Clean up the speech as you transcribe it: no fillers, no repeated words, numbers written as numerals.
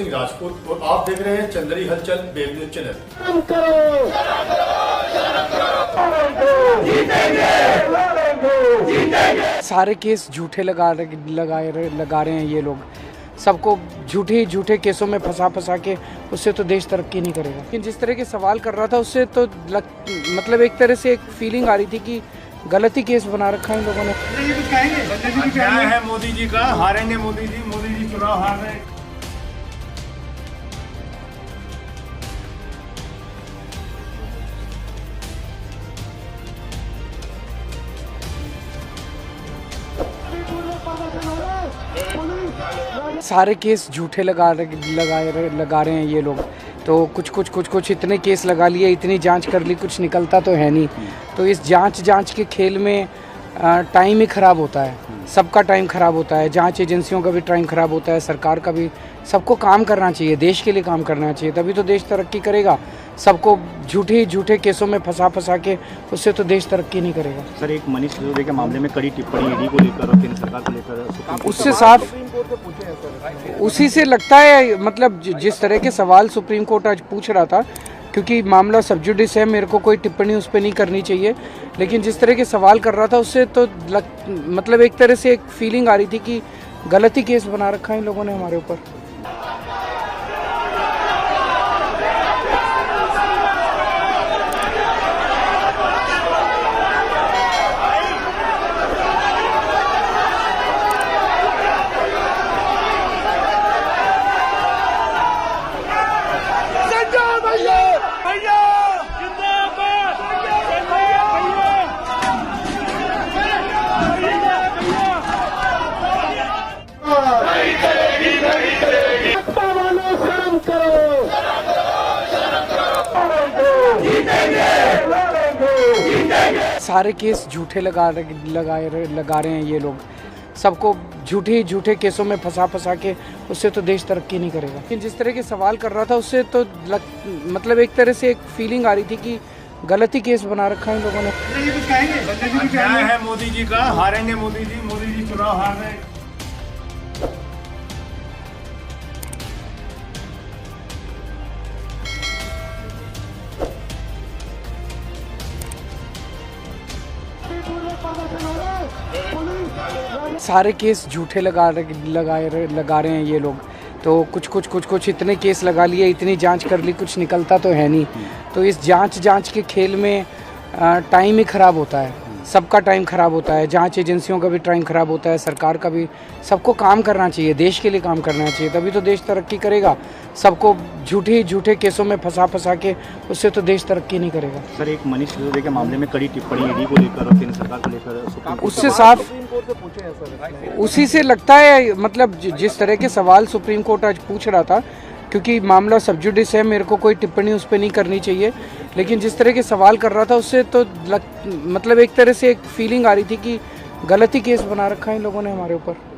सिंह राजपूत और आप देख रहे हैं चंद्री हलचल वेब न्यूज चैनल। सारे केस झूठे लगा रहे हैं ये लोग, सबको झूठे केसों में फंसा के उससे तो देश तरक्की नहीं करेगा। लेकिन जिस तरह के सवाल कर रहा था उससे तो मतलब एक तरह से एक फीलिंग आ रही थी कि गलती केस बना रखा है इन लोगों ने। ये कुछ कहेंगे? क्या है मोदी जी का? हारेंगे मोदी जी चुनाव हार रहे हैं। सारे केस झूठे लगा रहे हैं ये लोग, तो कुछ इतने केस लगा लिए, इतनी जांच कर ली, कुछ निकलता तो है नहीं। तो इस जांच के खेल में टाइम ही ख़राब होता है, सबका टाइम ख़राब होता है, जांच एजेंसियों का भी टाइम ख़राब होता है, सरकार का भी। सबको काम करना चाहिए, देश के लिए काम करना चाहिए, तभी तो देश तरक्की करेगा। सबको झूठे केसों में फंसा के उससे तो देश तरक्की नहीं करेगा। सर, एक मनीष सिसोदिया के मामले में कड़ी टिप्पणी ईडी को लेकर और केंद्र सरकार को लेकर, उससे साफ उसी से लगता है, मतलब जिस तरह के सवाल सुप्रीम कोर्ट आज पूछ रहा था, क्योंकि मामला सब जुडिस है, मेरे को कोई टिप्पणी उस पर नहीं करनी चाहिए, लेकिन जिस तरह के सवाल कर रहा था उससे तो मतलब एक तरह से एक फीलिंग आ रही थी कि गलती केस बना रखा है इन लोगों ने हमारे ऊपर। सारे केस झूठे लगा रहे हैं ये लोग, सबको झूठे केसों में फंसा के उससे तो देश तरक्की नहीं करेगा। लेकिन जिस तरह के सवाल कर रहा था उससे तो मतलब एक तरह से एक फीलिंग आ रही थी कि गलती केस बना रखा है इन लोगों ने। ये कुछ कहेंगे? क्या है मोदी जी का? हारेंगे मोदी जी चुनाव हार रहे हैं। सारे केस झूठे लगा रहे हैं ये लोग, तो कुछ इतने केस लगा लिए, इतनी जांच कर ली, कुछ निकलता तो है नहीं। तो इस जांच के खेल में टाइम ही ख़राब होता है, सबका टाइम ख़राब होता है, जांच एजेंसियों का भी टाइम ख़राब होता है, सरकार का भी। सबको काम करना चाहिए, देश के लिए काम करना चाहिए, तभी तो देश तरक्की करेगा। सबको झूठे केसों में फंसा के उससे तो देश तरक्की नहीं करेगा। सर, एक मनीष सिसोदिया के मामले में कड़ी टिप्पणी ईडी को लेकर और केंद्र सरकार को लेकर, उससे साफ उसी से लगता है, मतलब जिस तरह के सवाल सुप्रीम कोर्ट आज पूछ रहा था, क्योंकि मामला सब जुडिस है, मेरे को कोई टिप्पणी उस पर नहीं करनी चाहिए, लेकिन जिस तरह के सवाल कर रहा था उससे तो मतलब एक तरह से एक फीलिंग आ रही थी कि गलती केस बना रखा है इन लोगों ने हमारे ऊपर।